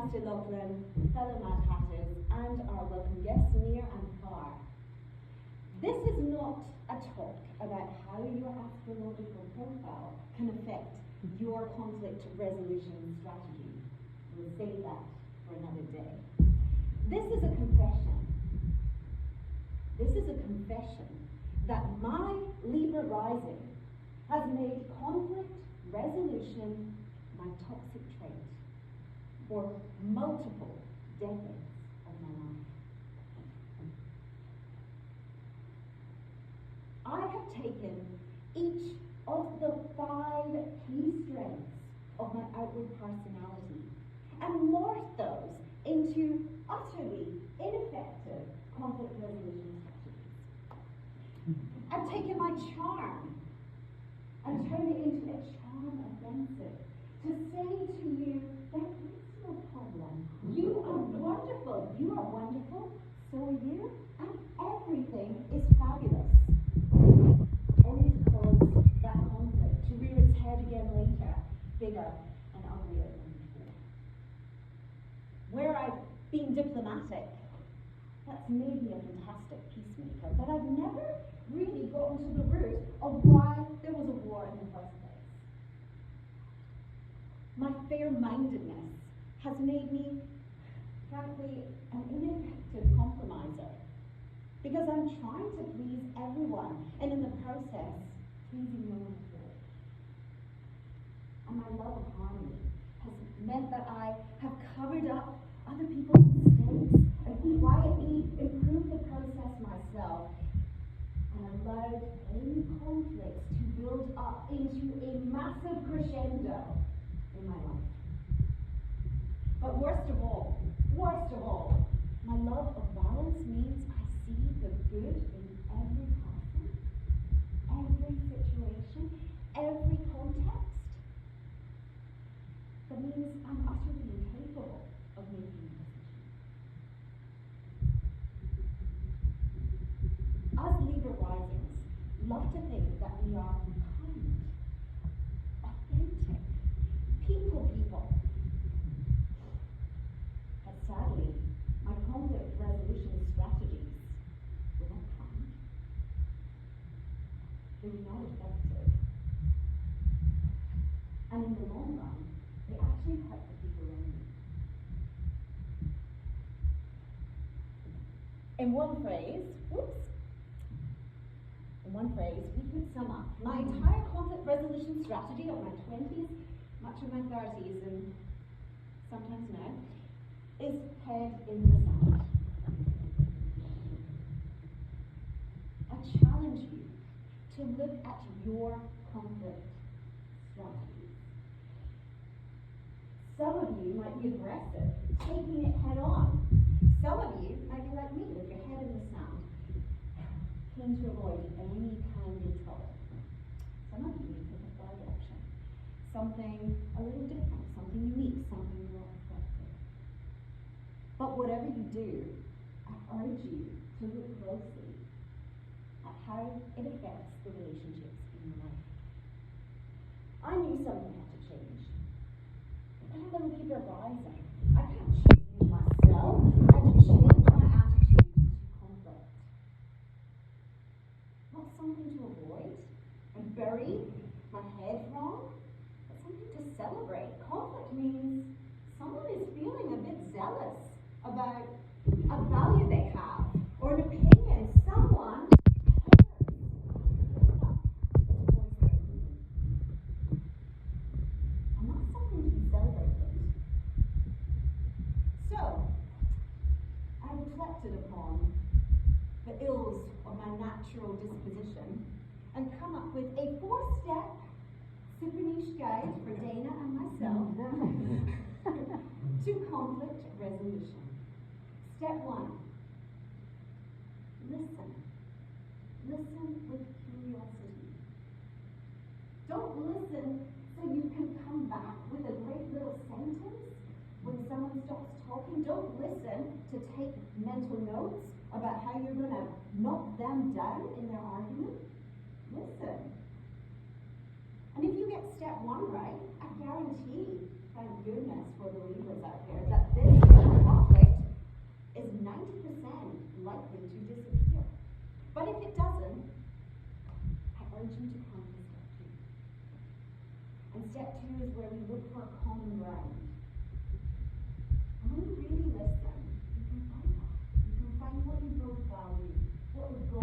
Master Lachlan, fellow Mad Hatters, and our welcome guests, Near and Far. This is not a talk about how your astrological profile can affect your conflict resolution strategy. We'll save that for another day. This is a confession. This is a confession that my Libra rising has made conflict resolution my toxic trait for multiple decades of my life. I have taken each of the 5 key strengths of my outward personality and morphed those into utterly ineffective conflict resolution strategies. I've taken my charm and turned it into a charm offensive to say to you, there is no problem. You are wonderful. You are wonderful. So are you. And everything is fabulous. Only to cause that conflict to rear its head again later, bigger and uglier than before. Where I've been diplomatic, that's made me a fantastic peacemaker, but I've never really gotten to the root of why there was a war in the first place. My fair-mindedness has made me, frankly, an ineffective compromiser, because I'm trying to please everyone, and in the process, pleasing no one at all. And my love of harmony has meant that I have covered up other people's mistakes and quietly improved the process myself, and allowed any conflicts to build up into a massive crescendo in my life. But worst of all, my love of balance means I see the good in every person, every situation, every context. That means I'm utterly incapable of making a decision. Us Libra risings love to think that we are kind, authentic, people. But sadly, my conflict resolution strategies were not kind. They were not effective. And in the long run, they actually hurt the people around me. In one phrase, we could sum up my entire conflict resolution strategy of my 20s, much of my 30s, and sometimes now, is head in the sand. I challenge you to look at your conflict strategies. Some of you might be aggressive, taking it head on. Some of you might be like me, with your head in the sand, keen to avoid any kind of trouble. Some of you take a far direction. Something a little different, something unique, something more effective. But whatever you do, I urge you to look closely at how it affects the relationships in your life. I knew something had to change. I'm a Libra rising. I can't change myself. I had to change my attitude to conflict. Not something to avoid and bury my head wrong, but something to celebrate. Conflict means someone is feeling a bit zealous about a value they have or an opinion. Someone and that's something to be celebrated. So, I reflected upon the ills of my natural disposition and come up with a 4-step super niche guide for Dana and myself to conflict resolution. Step 1. Listen. Listen with curiosity. Don't listen so you can come back with a great little sentence when someone stops talking. Don't listen to take mental notes about how you're going to knock them down in their argument. Listen. And if you get step 1 right, I guarantee thank goodness for believers out there, that this conflict is 90% likely to disappear. But if it doesn't, I urge you to come to step two. And step two is where we look for common ground. And when you really listen, you can find that. You can find what you both value, what would go